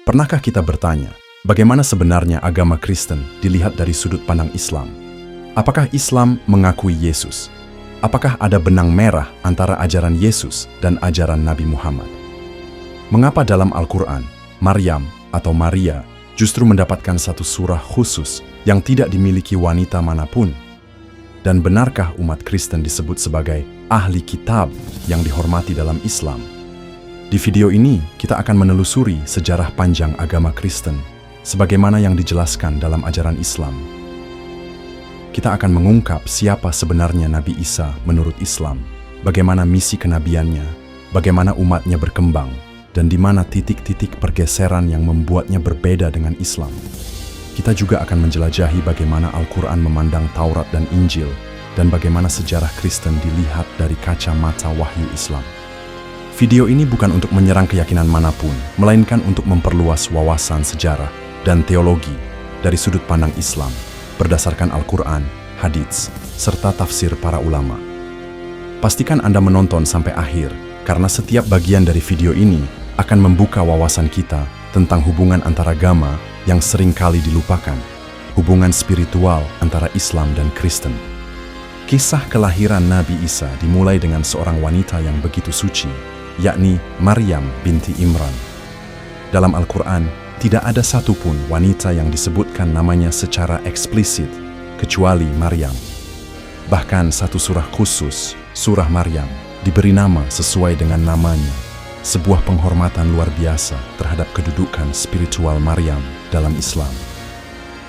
Pernahkah kita bertanya, bagaimana sebenarnya agama Kristen dilihat dari sudut pandang Islam? Apakah Islam mengakui Yesus? Apakah ada benang merah antara ajaran Yesus dan ajaran Nabi Muhammad? Mengapa dalam Al-Quran, Maryam atau Maria justru mendapatkan satu surah khusus yang tidak dimiliki wanita manapun? Dan benarkah umat Kristen disebut sebagai ahli kitab yang dihormati dalam Islam? Di video ini, kita akan menelusuri sejarah panjang agama Kristen, sebagaimana yang dijelaskan dalam ajaran Islam. Kita akan mengungkap siapa sebenarnya Nabi Isa menurut Islam, bagaimana misi kenabiannya, bagaimana umatnya berkembang, dan di mana titik-titik pergeseran yang membuatnya berbeda dengan Islam. Kita juga akan menjelajahi bagaimana Al-Quran memandang Taurat dan Injil, dan bagaimana sejarah Kristen dilihat dari kacamata wahyu Islam. Video ini bukan untuk menyerang keyakinan manapun, melainkan untuk memperluas wawasan sejarah dan teologi dari sudut pandang Islam, berdasarkan Al-Quran, hadits, serta tafsir para ulama. Pastikan Anda menonton sampai akhir, karena setiap bagian dari video ini akan membuka wawasan kita tentang hubungan antaragama yang sering kali dilupakan, hubungan spiritual antara Islam dan Kristen. Kisah kelahiran Nabi Isa dimulai dengan seorang wanita yang begitu suci, yakni Maryam binti Imran. Dalam Al-Quran, tidak ada satupun wanita yang disebutkan namanya secara eksplisit, kecuali Maryam. Bahkan satu surah khusus, surah Maryam, diberi nama sesuai dengan namanya, sebuah penghormatan luar biasa terhadap kedudukan spiritual Maryam dalam Islam.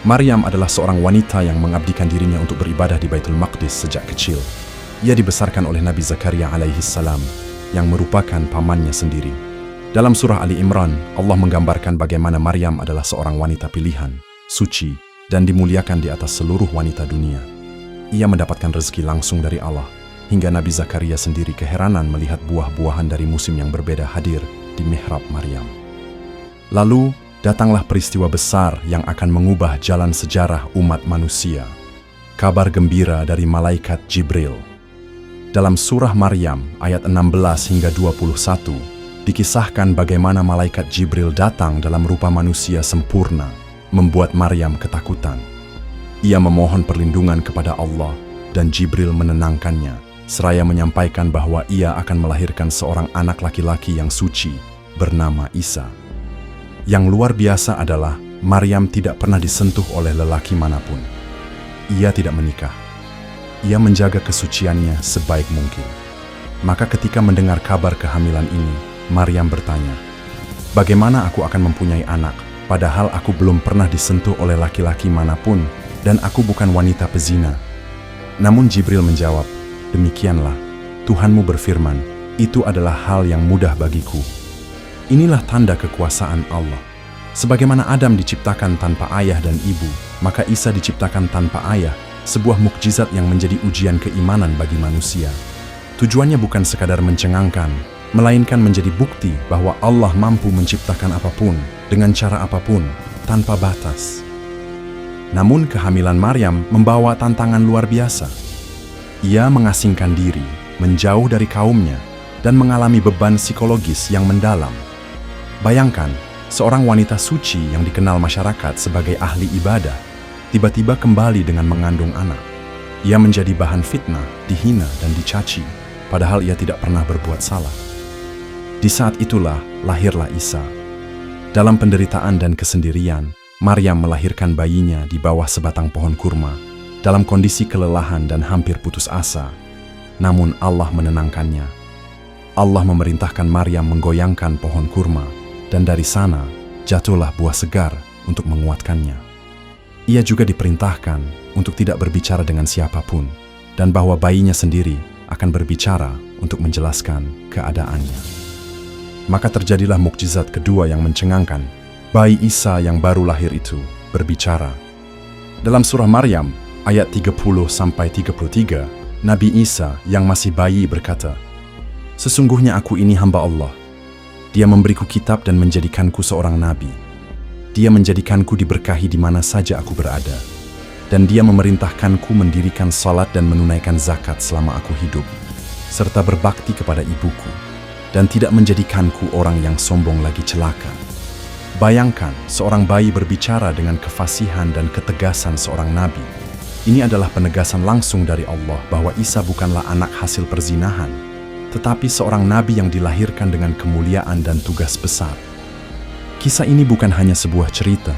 Maryam adalah seorang wanita yang mengabdikan dirinya untuk beribadah di Baitul Maqdis sejak kecil. Ia dibesarkan oleh Nabi Zakaria alaihissalam, yang merupakan pamannya sendiri. Dalam surah Ali Imran, Allah menggambarkan bagaimana Maryam adalah seorang wanita pilihan, suci, dan dimuliakan di atas seluruh wanita dunia. Ia mendapatkan rezeki langsung dari Allah, hingga Nabi Zakaria sendiri keheranan melihat buah-buahan dari musim yang berbeda hadir di mihrab Maryam. Lalu, datanglah peristiwa besar yang akan mengubah jalan sejarah umat manusia. Kabar gembira dari malaikat Jibril. Dalam surah Maryam ayat 16 hingga 21, dikisahkan bagaimana malaikat Jibril datang dalam rupa manusia sempurna, membuat Maryam ketakutan. Ia memohon perlindungan kepada Allah dan Jibril menenangkannya, seraya menyampaikan bahwa ia akan melahirkan seorang anak laki-laki yang suci, bernama Isa. Yang luar biasa adalah Maryam tidak pernah disentuh oleh lelaki manapun. Ia tidak menikah. Ia menjaga kesuciannya sebaik mungkin. Maka ketika mendengar kabar kehamilan ini, Maryam bertanya, "Bagaimana aku akan mempunyai anak, padahal aku belum pernah disentuh oleh laki-laki manapun, dan aku bukan wanita pezina?" Namun Jibril menjawab, "Demikianlah, Tuhanmu berfirman, itu adalah hal yang mudah bagiku." Inilah tanda kekuasaan Allah. Sebagaimana Adam diciptakan tanpa ayah dan ibu, maka Isa diciptakan tanpa ayah, sebuah mukjizat yang menjadi ujian keimanan bagi manusia. Tujuannya bukan sekadar mencengangkan, melainkan menjadi bukti bahwa Allah mampu menciptakan apapun, dengan cara apapun, tanpa batas. Namun kehamilan Maryam membawa tantangan luar biasa. Ia mengasingkan diri, menjauh dari kaumnya, dan mengalami beban psikologis yang mendalam. Bayangkan, seorang wanita suci yang dikenal masyarakat sebagai ahli ibadah, tiba-tiba kembali dengan mengandung anak. Ia menjadi bahan fitnah, dihina, dan dicaci, padahal ia tidak pernah berbuat salah. Di saat itulah lahirlah Isa. Dalam penderitaan dan kesendirian, Maryam melahirkan bayinya di bawah sebatang pohon kurma, dalam kondisi kelelahan dan hampir putus asa. Namun Allah menenangkannya. Allah memerintahkan Maryam menggoyangkan pohon kurma, dan dari sana jatuhlah buah segar untuk menguatkannya. Ia juga diperintahkan untuk tidak berbicara dengan siapapun, dan bahwa bayinya sendiri akan berbicara untuk menjelaskan keadaannya. Maka terjadilah mukjizat kedua yang mencengangkan. Bayi Isa yang baru lahir itu berbicara. Dalam surah Maryam, ayat 30-33, Nabi Isa yang masih bayi berkata, "Sesungguhnya aku ini hamba Allah. Dia memberiku kitab dan menjadikanku seorang nabi. Dia menjadikanku diberkahi di mana saja aku berada. Dan dia memerintahkanku mendirikan salat dan menunaikan zakat selama aku hidup, serta berbakti kepada ibuku, dan tidak menjadikanku orang yang sombong lagi celaka. Bayangkan seorang bayi berbicara dengan kefasihan dan ketegasan seorang nabi. Ini adalah penegasan langsung dari Allah bahwa Isa bukanlah anak hasil perzinahan, tetapi seorang nabi yang dilahirkan dengan kemuliaan dan tugas besar. Kisah ini bukan hanya sebuah cerita.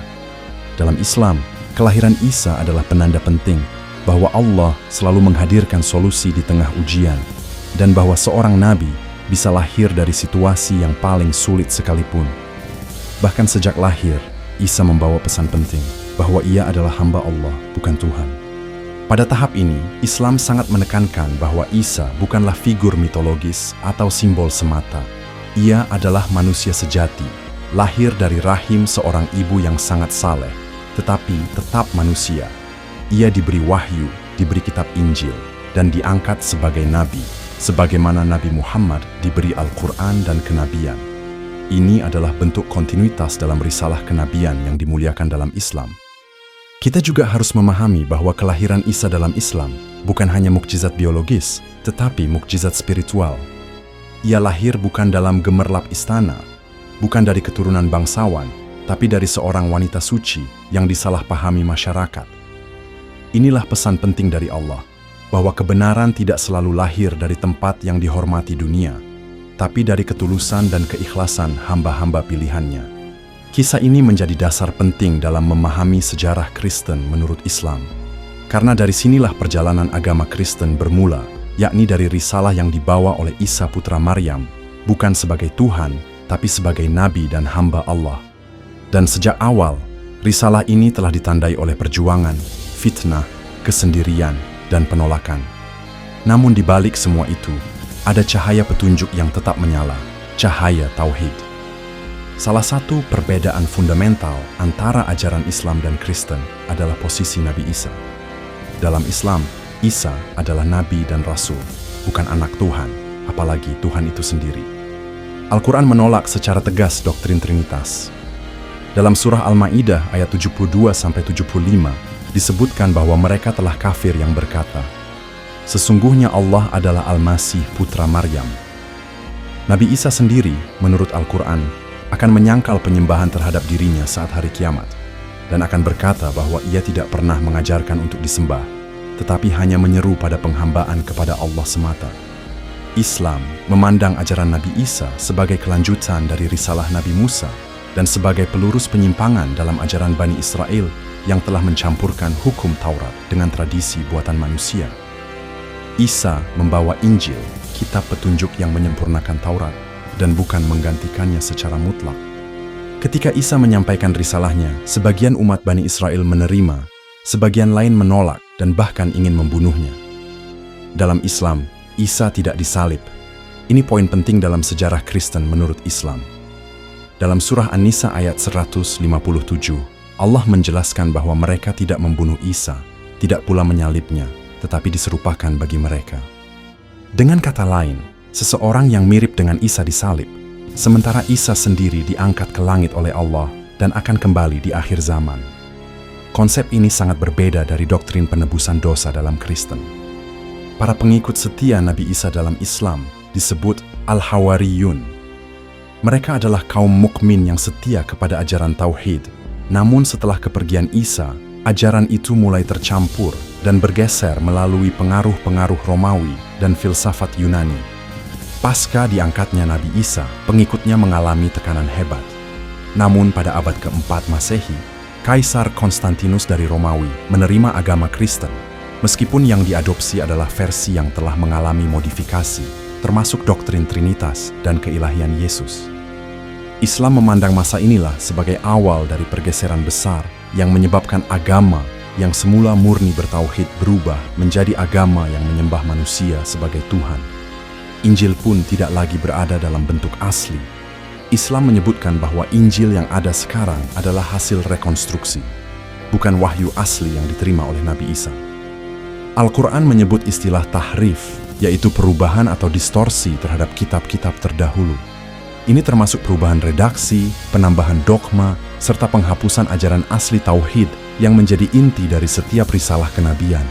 Dalam Islam, kelahiran Isa adalah penanda penting bahwa Allah selalu menghadirkan solusi di tengah ujian, dan bahwa seorang nabi bisa lahir dari situasi yang paling sulit sekalipun. Bahkan sejak lahir, Isa membawa pesan penting bahwa ia adalah hamba Allah, bukan Tuhan. Pada tahap ini, Islam sangat menekankan bahwa Isa bukanlah figur mitologis atau simbol semata. Ia adalah manusia sejati, lahir dari rahim seorang ibu yang sangat saleh, tetapi tetap manusia. Ia diberi wahyu, diberi kitab Injil, dan diangkat sebagai nabi, sebagaimana Nabi Muhammad diberi Al-Quran dan kenabian. Ini adalah bentuk kontinuitas dalam risalah kenabian yang dimuliakan dalam Islam. Kita juga harus memahami bahwa kelahiran Isa dalam Islam bukan hanya mukjizat biologis, tetapi mukjizat spiritual. Ia lahir bukan dalam gemerlap istana, bukan dari keturunan bangsawan, tapi dari seorang wanita suci yang disalahpahami masyarakat. Inilah pesan penting dari Allah, bahwa kebenaran tidak selalu lahir dari tempat yang dihormati dunia, tapi dari ketulusan dan keikhlasan hamba-hamba pilihannya. Kisah ini menjadi dasar penting dalam memahami sejarah Kristen menurut Islam. Karena dari sinilah perjalanan agama Kristen bermula, yakni dari risalah yang dibawa oleh Isa putra Maryam, bukan sebagai Tuhan, tapi sebagai nabi dan hamba Allah. Dan sejak awal, risalah ini telah ditandai oleh perjuangan, fitnah, kesendirian, dan penolakan. Namun di balik semua itu, ada cahaya petunjuk yang tetap menyala, cahaya Tauhid. Salah satu perbedaan fundamental antara ajaran Islam dan Kristen adalah posisi Nabi Isa. Dalam Islam, Isa adalah nabi dan rasul, bukan anak Tuhan, apalagi Tuhan itu sendiri. Al-Quran menolak secara tegas doktrin Trinitas. Dalam surah Al-Ma'idah ayat 72-75 disebutkan bahwa mereka telah kafir yang berkata, "Sesungguhnya Allah adalah Al-Masih putra Maryam." Nabi Isa sendiri, menurut Al-Quran, akan menyangkal penyembahan terhadap dirinya saat hari kiamat, dan akan berkata bahwa ia tidak pernah mengajarkan untuk disembah, tetapi hanya menyeru pada penghambaan kepada Allah semata. Islam memandang ajaran Nabi Isa sebagai kelanjutan dari risalah Nabi Musa dan sebagai pelurus penyimpangan dalam ajaran Bani Israel yang telah mencampurkan hukum Taurat dengan tradisi buatan manusia. Isa membawa Injil, kitab petunjuk yang menyempurnakan Taurat, dan bukan menggantikannya secara mutlak. Ketika Isa menyampaikan risalahnya, sebagian umat Bani Israel menerima, sebagian lain menolak dan bahkan ingin membunuhnya. Dalam Islam, Isa tidak disalib. Ini poin penting dalam sejarah Kristen menurut Islam. Dalam surah An-Nisa ayat 157, Allah menjelaskan bahwa mereka tidak membunuh Isa, tidak pula menyalibnya, tetapi diserupakan bagi mereka. Dengan kata lain, seseorang yang mirip dengan Isa disalib, sementara Isa sendiri diangkat ke langit oleh Allah dan akan kembali di akhir zaman. Konsep ini sangat berbeda dari doktrin penebusan dosa dalam Kristen. Para pengikut setia Nabi Isa dalam Islam disebut Al-Hawariyun. Mereka adalah kaum mukmin yang setia kepada ajaran Tauhid. Namun setelah kepergian Isa, ajaran itu mulai tercampur dan bergeser melalui pengaruh-pengaruh Romawi dan filsafat Yunani. Pasca diangkatnya Nabi Isa, pengikutnya mengalami tekanan hebat. Namun pada abad keempat Masehi, Kaisar Konstantinus dari Romawi menerima agama Kristen, meskipun yang diadopsi adalah versi yang telah mengalami modifikasi, termasuk doktrin Trinitas dan keilahian Yesus. Islam memandang masa inilah sebagai awal dari pergeseran besar yang menyebabkan agama yang semula murni bertauhid berubah menjadi agama yang menyembah manusia sebagai Tuhan. Injil pun tidak lagi berada dalam bentuk asli. Islam menyebutkan bahwa Injil yang ada sekarang adalah hasil rekonstruksi, bukan wahyu asli yang diterima oleh Nabi Isa. Al-Quran menyebut istilah tahrif, yaitu perubahan atau distorsi terhadap kitab-kitab terdahulu. Ini termasuk perubahan redaksi, penambahan dogma, serta penghapusan ajaran asli Tauhid yang menjadi inti dari setiap risalah kenabian.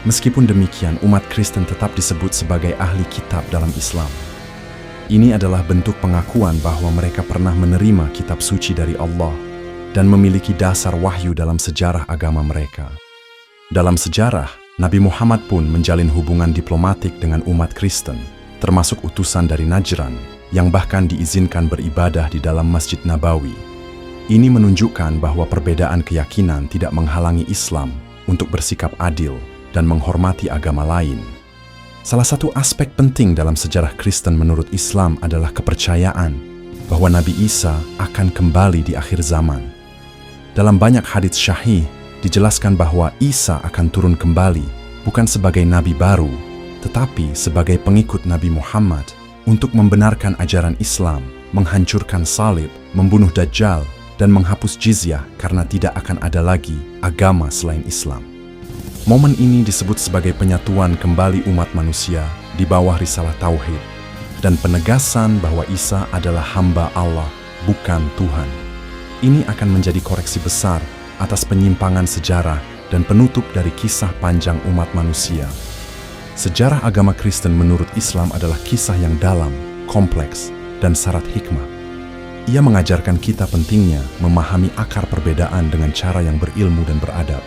Meskipun demikian, umat Kristen tetap disebut sebagai ahli kitab dalam Islam. Ini adalah bentuk pengakuan bahwa mereka pernah menerima kitab suci dari Allah dan memiliki dasar wahyu dalam sejarah agama mereka. Dalam sejarah, Nabi Muhammad pun menjalin hubungan diplomatik dengan umat Kristen, termasuk utusan dari Najran, yang bahkan diizinkan beribadah di dalam Masjid Nabawi. Ini menunjukkan bahwa perbedaan keyakinan tidak menghalangi Islam untuk bersikap adil dan menghormati agama lain. Salah satu aspek penting dalam sejarah Kristen menurut Islam adalah kepercayaan bahwa Nabi Isa akan kembali di akhir zaman. Dalam banyak hadits syahih, dijelaskan bahwa Isa akan turun kembali bukan sebagai nabi baru, tetapi sebagai pengikut Nabi Muhammad untuk membenarkan ajaran Islam, menghancurkan salib, membunuh Dajjal, dan menghapus jizyah karena tidak akan ada lagi agama selain Islam. Momen ini disebut sebagai penyatuan kembali umat manusia di bawah risalah Tauhid dan penegasan bahwa Isa adalah hamba Allah, bukan Tuhan. Ini akan menjadi koreksi besar atas penyimpangan sejarah dan penutup dari kisah panjang umat manusia. Sejarah agama Kristen menurut Islam adalah kisah yang dalam, kompleks, dan syarat hikmah. Ia mengajarkan kita pentingnya memahami akar perbedaan dengan cara yang berilmu dan beradab.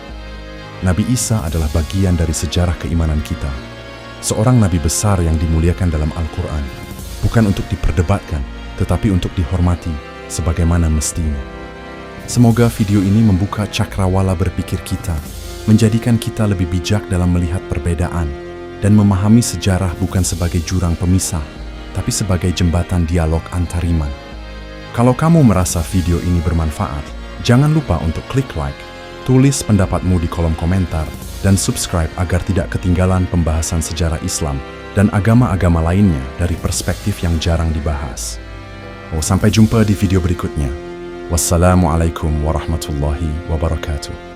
Nabi Isa adalah bagian dari sejarah keimanan kita. Seorang nabi besar yang dimuliakan dalam Al-Quran, bukan untuk diperdebatkan, tetapi untuk dihormati sebagaimana mestinya. Semoga video ini membuka cakrawala berpikir kita, menjadikan kita lebih bijak dalam melihat perbedaan, dan memahami sejarah bukan sebagai jurang pemisah, tapi sebagai jembatan dialog antariman. Kalau kamu merasa video ini bermanfaat, jangan lupa untuk klik like, tulis pendapatmu di kolom komentar, dan subscribe agar tidak ketinggalan pembahasan sejarah Islam dan agama-agama lainnya dari perspektif yang jarang dibahas. Sampai jumpa di video berikutnya. Wassalamualaikum warahmatullahi wabarakatuh.